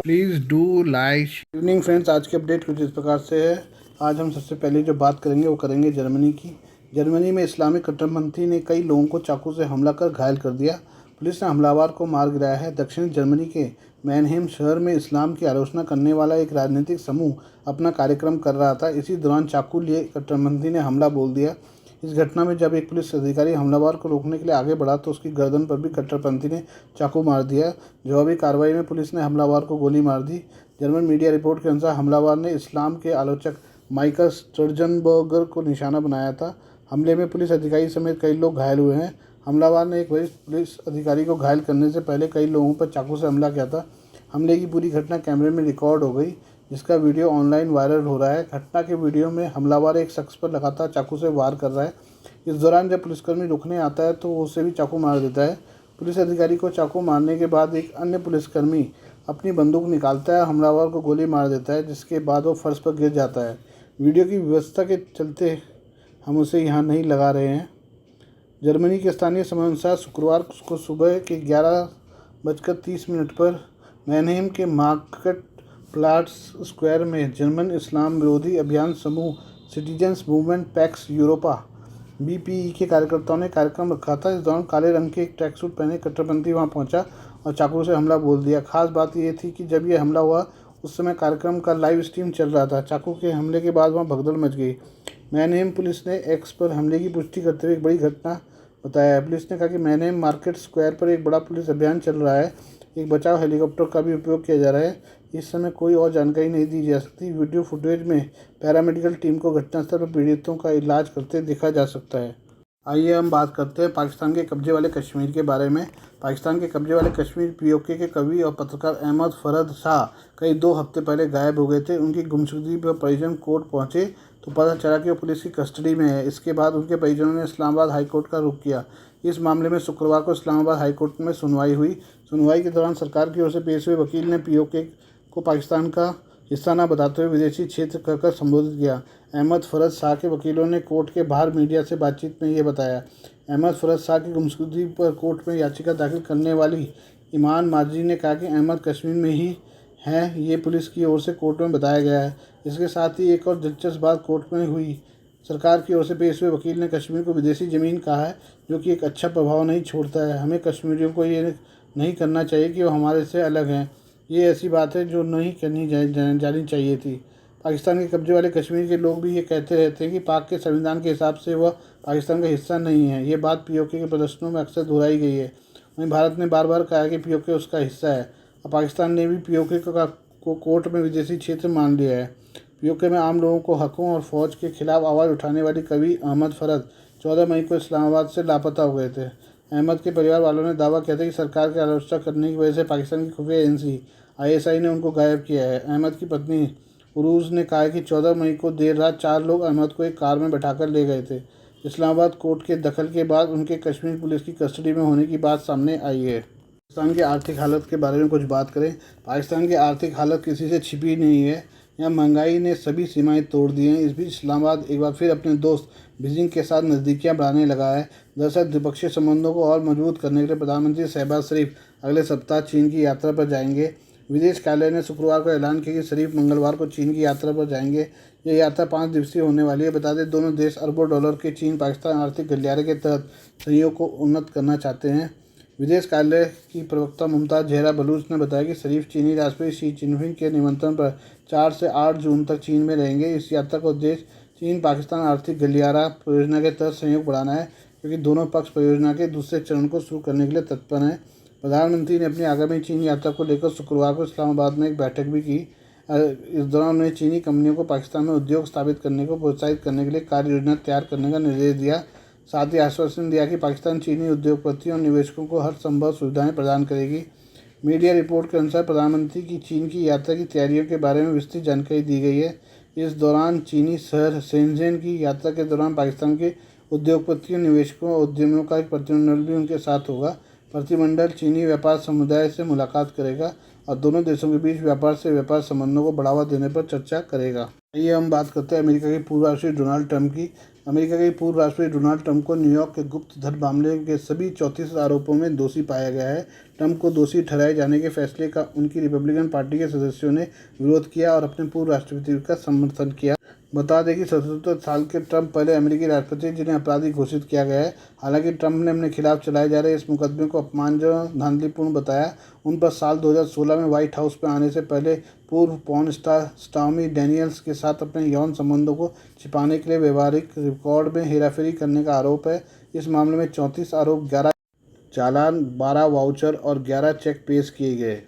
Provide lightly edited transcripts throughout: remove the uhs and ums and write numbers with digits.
Please do like. Evening friends, आज की update कुछ इस प्रकार से है। आज हम सबसे पहले जो बात करेंगे वो करेंगे जर्मनी की। जर्मनी में इस्लामिक कट्टरपंथी ने कई लोगों को चाकू से हमला कर घायल कर दिया। पुलिस ने हमलावर को मार गिराया है। दक्षिणी जर्मनी के मैनहेम शहर में इस्लाम की आलोचना करने वाला एक राजनीतिक समूह अपना कार्यक्रम कर रहा था। इसी दौरान चाकू लिए कट्टरपंथी ने हमला बोल दिया। इस घटना में जब एक पुलिस अधिकारी हमलावर को रोकने के लिए आगे बढ़ा तो उसकी गर्दन पर भी कट्टरपंथी ने चाकू मार दिया। जवाबी कार्रवाई में पुलिस ने हमलावर को गोली मार दी। जर्मन मीडिया रिपोर्ट के अनुसार हमलावर ने इस्लाम के आलोचक माइकल स्टर्जनबर्गर को निशाना बनाया था। हमले में पुलिस अधिकारी समेत कई लोग घायल हुए हैं। हमलावर ने एक वरिष्ठ पुलिस अधिकारी को घायल करने से पहले कई लोगों पर चाकू से हमला किया था। हमले की पूरी घटना कैमरे में रिकॉर्ड हो गई, जिसका वीडियो ऑनलाइन वायरल हो रहा है। घटना के वीडियो में हमलावर एक शख्स पर लगातार चाकू से वार कर रहा है। इस दौरान जब पुलिसकर्मी रुकने आता है तो वो उसे भी चाकू मार देता है। पुलिस अधिकारी को चाकू मारने के बाद एक अन्य पुलिसकर्मी अपनी बंदूक निकालता है, हमलावर को गोली मार देता है, जिसके बाद वो फर्श पर गिर जाता है। वीडियो की व्यवस्था के चलते हम उसे यहाँ नहीं लगा रहे हैं। जर्मनी के स्थानीय समय अनुसार शुक्रवार को सुबह के 11:30 पर मैनहेम के मार्केट प्लाट्स स्क्वायर में जर्मन इस्लाम विरोधी अभियान समूह citizens movement PACS Europa BPE के कार्यकर्ताओं ने कार्यक्रम रखा था। इस दौरान काले रंग के एक ट्रैक सूट पहने कट्टरपंथी वहां पहुंचा और चाकू से हमला बोल दिया। खास बात यह थी कि जब यह हमला हुआ उस समय कार्यक्रम का लाइव स्ट्रीम चल रहा था। चाकू के हमले के बाद वहां भगदड़ मच गई। मैनहेम पुलिस ने एक्स पर हमले की पुष्टि करते हुए एक बड़ी घटना बताया। पुलिस ने कहा कि मैनहेम मार्केट स्क्वायर पर एक बड़ा पुलिस अभियान चल रहा है। एक बचाव हेलीकॉप्टर का भी उपयोग किया जा रहा है। इस समय कोई और जानकारी नहीं दी जा सकती। वीडियो फुटेज में पैरामेडिकल टीम को घटनास्थल पर पीड़ितों का इलाज करते देखा जा सकता है। आइए हम बात करते हैं पाकिस्तान के कब्जे वाले कश्मीर के बारे में। पाकिस्तान के कब्जे वाले कश्मीर पीओके के कवि और पत्रकार अहमद फरद शाह कई 2 हफ्ते पहले गायब हो गए थे। उनकी गुमशुदगी पर परिजन कोर्ट पहुंचे तो पता चला कि वो पुलिस की कस्टडी में है। इसके बाद उनके परिजनों ने इस्लामाबाद हाईकोर्ट का रुख किया। इस मामले में शुक्रवार को इस्लामाबाद हाईकोर्ट में सुनवाई हुई। सुनवाई के दौरान सरकार की ओर से पेश हुए वकील ने पीओके को पाकिस्तान का हिस्सा न बताते हुए विदेशी क्षेत्र कहकर संबोधित किया। अहमद फरद शाह के वकीलों ने कोर्ट के बाहर मीडिया से बातचीत में ये बताया। अहमद फरद शाह की गुमशुदगी पर कोर्ट में याचिका दाखिल करने वाली ईमान माजरी ने कहा कि अहमद कश्मीर में ही हैं, ये पुलिस की ओर से कोर्ट में बताया गया है। इसके साथ ही एक और दिलचस्प बात कोर्ट में हुई। सरकार की ओर से पेश हुए वकील ने कश्मीर को विदेशी ज़मीन कहा है, जो कि एक अच्छा प्रभाव नहीं छोड़ता है। हमें कश्मीरियों को ये नहीं करना चाहिए कि वो हमारे से अलग हैं। ये ऐसी बात है जो नहीं करनी जानी चाहिए थी। पाकिस्तान के कब्जे वाले कश्मीर के लोग भी ये कहते रहते हैं कि पाक के संविधान के हिसाब से वह पाकिस्तान का हिस्सा नहीं है। ये बात पीओके के प्रदर्शनों में अक्सर दोहराई गई है। वहीं भारत ने बार बार कहा कि पीओके उसका हिस्सा है और पाकिस्तान ने भी पीओके को कोर्ट में विदेशी क्षेत्र मान लिया है। पीओके में आम लोगों को हकों और फौज के खिलाफ आवाज़ उठाने वाली कवि अहमद फरद 14 मई को इस्लामाबाद से लापता हो गए थे। अहमद के परिवार वालों ने दावा किया था कि सरकार की आलोचना करने की वजह से पाकिस्तान की खुफिया एजेंसी आईएसआई ने उनको गायब किया है। अहमद की पत्नी उरूज ने कहा कि 14 मई को देर रात 4 लोग अहमद को एक कार में बैठाकर ले गए थे। इस्लामाबाद कोर्ट के दखल के बाद उनके कश्मीर पुलिस की कस्टडी में होने की बात सामने आई है। पाकिस्तान की आर्थिक हालत के बारे में कुछ बात करें। पाकिस्तान की आर्थिक हालत किसी से छिपी नहीं है। यहाँ महंगाई ने सभी सीमाएं तोड़ दी हैं। इस बीच इस्लामाबाद एक बार फिर अपने दोस्त बीजिंग के साथ नज़दीकियाँ बढ़ाने लगा है। दरअसल द्विपक्षीय संबंधों को और मजबूत करने के लिए प्रधानमंत्री शहबाज शरीफ अगले सप्ताह चीन की यात्रा पर जाएंगे। विदेश कार्यालय ने शुक्रवार को ऐलान किया कि शरीफ मंगलवार को चीन की यात्रा पर जाएंगे। यह यात्रा 5 दिवसीय होने वाली है। बता दें, दोनों देश अरबों डॉलर के चीन पाकिस्तान आर्थिक गलियारे के तहत सहयोग को उन्नत करना चाहते हैं। विदेश कार्यालय की प्रवक्ता मुमताज़ जहरा बलूच ने बताया कि शरीफ चीनी राष्ट्रपति शी जिनपिंग के निमंत्रण पर 4 से 8 जून तक चीन में रहेंगे। इस यात्रा का उद्देश्य चीन पाकिस्तान आर्थिक गलियारा परियोजना के तहत सहयोग बढ़ाना है, क्योंकि दोनों पक्ष परियोजना के दूसरे चरण को शुरू करने के लिए तत्पर हैं। प्रधानमंत्री ने अपनी आगामी चीन यात्रा को लेकर शुक्रवार को इस्लामाबाद में एक बैठक भी की। इस दौरान उन्होंने चीनी कंपनियों को पाकिस्तान में उद्योग स्थापित करने को प्रोत्साहित करने के लिए कार्य योजना तैयार करने का निर्देश दिया। साथ ही आश्वासन दिया कि पाकिस्तान चीनी उद्योगपतियों और निवेशकों को हर संभव सुविधाएं प्रदान करेगी। मीडिया रिपोर्ट के अनुसार प्रधानमंत्री की चीन की यात्रा की तैयारियों के बारे में विस्तृत जानकारी दी गई है। इस दौरान चीनी शहर शेंज़ेन की यात्रा के दौरान पाकिस्तान के उद्योगपतियों, निवेशकों और उद्यमियों का एक प्रतिनिधिमंडल भी उनके साथ होगा। प्रतिनिधिमंडल चीनी व्यापार समुदाय से मुलाकात करेगा और दोनों देशों के बीच व्यापार से व्यापार संबंधों को बढ़ावा देने पर चर्चा करेगा। आइए हम बात करते हैं अमेरिका के पूर्व राष्ट्रपति डोनाल्ड ट्रंप की। अमेरिका के पूर्व राष्ट्रपति डोनाल्ड ट्रंप को न्यूयॉर्क के गुप्त धन मामले के सभी 34 आरोपों में दोषी पाया गया है। ट्रंप को दोषी ठहराए जाने के फैसले का उनकी रिपब्लिकन पार्टी के सदस्यों ने विरोध किया और अपने पूर्व राष्ट्रपति का समर्थन किया। बता दें कि 77 साल के ट्रंप पहले अमेरिकी राष्ट्रपति जिन्हें अपराधी घोषित किया गया है। हालांकि ट्रंप ने अपने खिलाफ चलाए जा रहे इस मुकदमे को अपमानजनक, धांधलीपूर्ण बताया। उन पर साल 2016 में व्हाइट हाउस में आने से पहले पूर्व पॉर्न स्टार स्टॉर्मी डैनियल्स के साथ अपने यौन संबंधों को छिपाने के लिए व्यवहारिक रिकॉर्ड में हेराफेरी करने का आरोप है। इस मामले में 34 आरोप, 11 चालान, 12 वाउचर और 11 चेक पेश किए गए।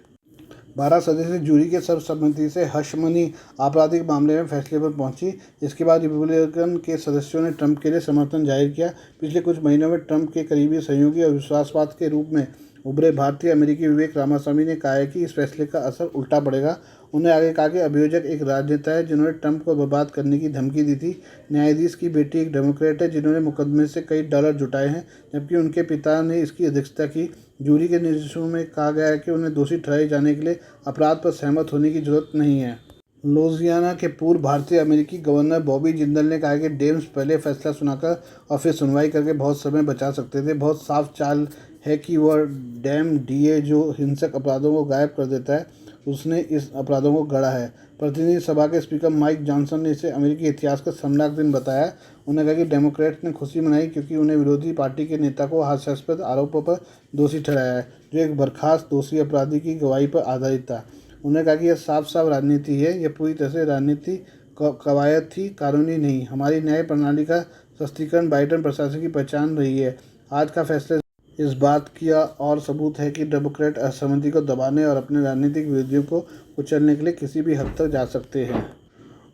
12 सदस्यीय जूरी के सर्वसम्मति से हशमनी आपराधिक मामले में फैसले पर पहुंची। इसके बाद रिपब्लिकन के सदस्यों ने ट्रंप के लिए समर्थन जाहिर किया। पिछले कुछ महीनों में ट्रंप के करीबी सहयोगी और विश्वासवाद के रूप में उभरे भारतीय अमेरिकी विवेक रामास्वामी ने कहा है कि इस फैसले का असर उल्टा पड़ेगा। उन्होंने आगे कहा कि अभियोजक एक राजनेता है जिन्होंने ट्रंप को बर्बाद करने की धमकी दी थी। न्यायाधीश की बेटी एक डेमोक्रेट है जिन्होंने मुकदमे से कई डॉलर जुटाए हैं, जबकि उनके पिता ने इसकी अध्यक्षता की। जूरी के निर्देशों में कहा गया है कि उन्हें दोषी ठहराए जाने के लिए अपराध पर सहमत होने की जरूरत नहीं है। लुइसियाना के पूर्व भारतीय अमेरिकी गवर्नर बॉबी जिंदल ने कहा कि डेम्स पहले फैसला सुनाकर और फिर सुनवाई करके बहुत समय बचा सकते थे। बहुत साफ चाल है कि वह डैम डीए जो हिंसक अपराधों को गायब कर देता है, उसने इस अपराधों को गढ़ा है। प्रतिनिधि सभा के स्पीकर माइक जॉनसन ने इसे अमेरिकी इतिहास का शर्मनाक दिन बताया। उन्होंने कहा कि डेमोक्रेट्स ने खुशी मनाई क्योंकि उन्हें विरोधी पार्टी के नेता को हास्यास्पद आरोपों पर दोषी ठहराया है, जो एक बर्खास्त दोषी अपराधी की गवाही पर आधारित था। उन्होंने कहा कि यह साफ साफ राजनीति है, यह पूरी तरह से राजनीति कवायद थी, कानूनी नहीं। हमारी न्याय प्रणाली का सशक्तिकरण बाइडेन प्रशासन की पहचान रही है। आज का फैसला इस बात का और सबूत है कि डेमोक्रेट असहमति को दबाने और अपने राजनीतिक विरोधियों को कुचलने के लिए किसी भी हद तक जा सकते हैं।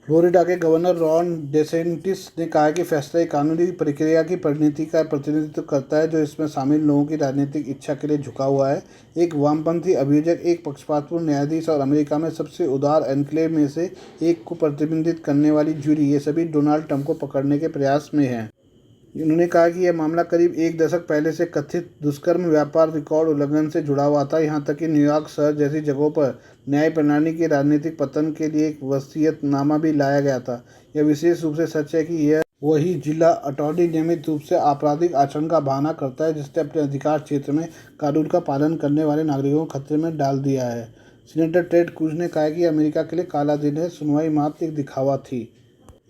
फ्लोरिडा के गवर्नर रॉन डेसेंटिस ने कहा कि फैसला एक कानूनी प्रक्रिया की परिणति का प्रतिनिधित्व करता है जो इसमें शामिल लोगों की राजनीतिक इच्छा के लिए झुका हुआ है। एक वामपंथी अभियोजक, एक पक्षपातपूर्ण न्यायाधीश और अमेरिका में सबसे उदार एन्क्लेव में से एक को प्रतिनिधित्व करने वाली जूरी, ये सभी डोनाल्ड ट्रंप को पकड़ने के प्रयास में हैं। उन्होंने कहा कि यह मामला करीब एक दशक पहले से कथित दुष्कर्म व्यापार रिकॉर्ड उल्लंघन से जुड़ा हुआ था। यहाँ तक कि न्यूयॉर्क शहर जैसी जगहों पर न्याय प्रणाली के राजनीतिक पतन के लिए एक वसीयतनामा भी लाया गया था। यह विशेष रूप से सच है कि यह वही जिला अटॉर्नी नियमित रूप से आपराधिक आचरण का बहाना करता है जिसने अपने अधिकार क्षेत्र में कानून का पालन करने वाले नागरिकों को खतरे में डाल दिया है। सीनेटर टेड क्रूज ने कहा कि अमेरिका के लिए काला दिन है, सुनवाई मात्र एक दिखावा थी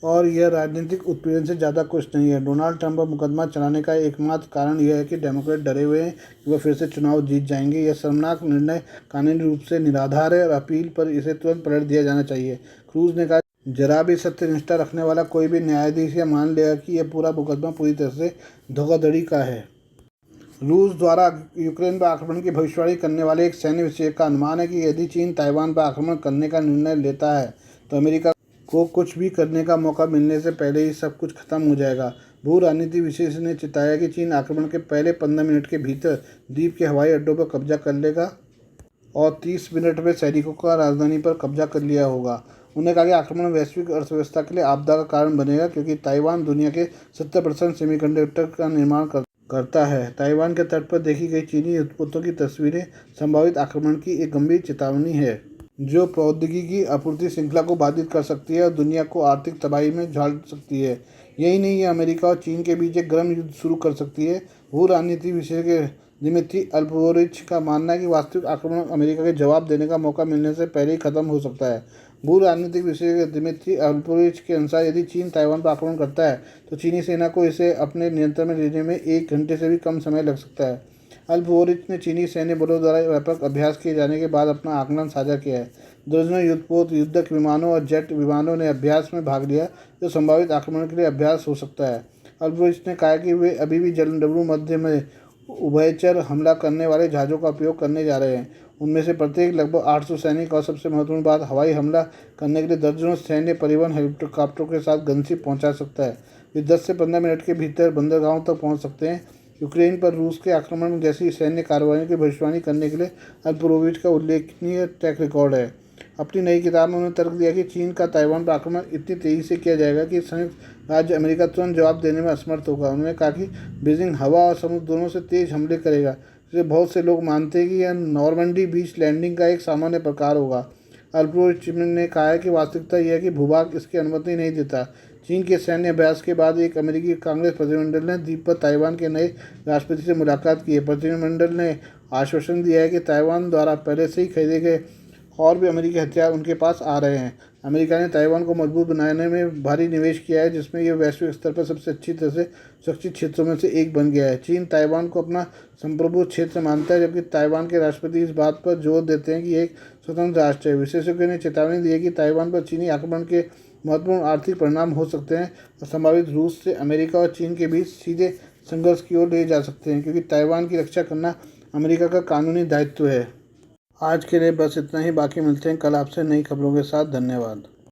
और यह राजनीतिक उत्पीड़न से ज़्यादा कुछ नहीं है। डोनाल्ड ट्रंप पर मुकदमा चलाने का एकमात्र कारण यह है कि डेमोक्रेट डरे हुए हैं कि वह फिर से चुनाव जीत जाएंगे। यह शर्मनाक निर्णय कानूनी रूप से निराधार है और अपील पर इसे तुरंत पलट दिया जाना चाहिए। क्रूज ने कहा, जरा भी सत्यनिष्ठा रखने वाला कोई भी न्यायाधीश यह मान लेगा कि यह पूरा मुकदमा पूरी तरह से धोखाधड़ी का है। रूस द्वारा यूक्रेन पर आक्रमण की भविष्यवाणी करने वाले एक सैन्य विशेषज्ञ का अनुमान है कि यदि चीन ताइवान पर आक्रमण करने का निर्णय लेता है तो अमेरिका को कुछ भी करने का मौका मिलने से पहले ही सब कुछ खत्म हो जाएगा। भू राजनीति विशेषज्ञ ने चिताया कि चीन आक्रमण के पहले 15 मिनट के भीतर द्वीप के हवाई अड्डों पर कब्जा कर लेगा और 30 मिनट में सैनिकों का राजधानी पर कब्जा कर लिया होगा। उन्होंने कहा कि आक्रमण वैश्विक अर्थव्यवस्था के लिए आपदा का कारण बनेगा क्योंकि ताइवान दुनिया के 70% सेमीकंडक्टर का निर्माण करता है। ताइवान के तट पर देखी गई चीनी उत्पोतों की तस्वीरें संभावित आक्रमण की एक गंभीर चेतावनी है जो प्रौद्योगिकी की आपूर्ति श्रृंखला को बाधित कर सकती है और दुनिया को आर्थिक तबाही में झाड़ सकती है। यही नहीं, ये अमेरिका और चीन के बीच एक गर्म युद्ध शुरू कर सकती है। भू राजनीति विशेषज्ञ दिमित्री अल्पोरिच का मानना है कि वास्तविक आक्रमण अमेरिका के जवाब देने का मौका मिलने से पहले ही खत्म हो सकता है। भू राजनीतिक विशेषज्ञ दिमित्री अल्पोरिच के अनुसार यदि चीन ताइवान पर आक्रमण करता है तो चीनी सेना को इसे अपने नियंत्रण में लेने में 1 घंटे से भी कम समय लग सकता है। अल्पोरिच ने चीनी सैन्य बलों द्वारा व्यापक अभ्यास किए जाने के बाद अपना आकलन साझा किया है। दर्जनों युद्धपोत, युद्धक विमानों और जेट विमानों ने अभ्यास में भाग लिया जो संभावित आक्रमण के लिए अभ्यास हो सकता है। अल्पोरिच ने कहा कि वे अभी भी जलडमरू मध्य में उभयचर हमला करने वाले जहाज़ों का उपयोग करने जा रहे हैं। उनमें से प्रत्येक लगभग 800 सैनिक और सबसे महत्वपूर्ण बात, हवाई हमला करने के लिए दर्जनों सैन्य परिवहन हेलीकॉप्टरों के साथ गंशी पहुंचा सकता है। वे 10 से 15 मिनट के भीतर बंदरगाहों तक पहुंच सकते हैं। यूक्रेन पर रूस के आक्रमण जैसी सैन्य कार्रवाइयों की भविष्यवाणी करने के लिए अल्पोरोविच का उल्लेखनीय ट्रैक रिकॉर्ड है। अपनी नई किताब में उन्होंने तर्क दिया कि चीन का ताइवान पर आक्रमण इतनी तेज़ी से किया जाएगा कि संयुक्त राज्य अमेरिका तुरंत जवाब देने में असमर्थ होगा। उन्होंने कहा कि बीजिंग हवा और समुद्र दोनों से तेज हमले करेगा, जिसे बहुत से लोग मानते हैं कि यह नॉर्मंडी बीच लैंडिंग का एक सामान्य प्रकार होगा। अल्पोरिच ने कहा है कि वास्तविकता यह है कि भूभाग इसकी अनुमति नहीं देता। चीन के सैन्य अभ्यास के बाद एक अमेरिकी कांग्रेस प्रतिनिधिमंडल ने द्वीप पर ताइवान के नए राष्ट्रपति से मुलाकात की है। प्रतिनिधिमंडल ने आश्वासन दिया है कि ताइवान द्वारा पहले से ही खरीदे गए और भी अमेरिकी हथियार उनके पास आ रहे हैं। अमेरिका ने ताइवान को मजबूत बनाने में भारी निवेश किया है, जिसमें यह वैश्विक स्तर पर सबसे अच्छी तरह से सुरक्षित क्षेत्रों में से एक बन गया है। चीन ताइवान को अपना संप्रभु क्षेत्र मानता है, जबकि ताइवान के राष्ट्रपति इस बात पर जोर देते हैं कि एक स्वतंत्र राष्ट्र है। विशेषज्ञों ने चेतावनी दी है कि ताइवान पर चीनी आक्रमण के महत्वपूर्ण आर्थिक परिणाम हो सकते हैं और संभावित रूस से अमेरिका और चीन के बीच सीधे संघर्ष की ओर ले जा सकते हैं, क्योंकि ताइवान की रक्षा करना अमेरिका का कानूनी दायित्व है। आज के लिए बस इतना ही। बाकी मिलते हैं कल आपसे नई खबरों के साथ। धन्यवाद।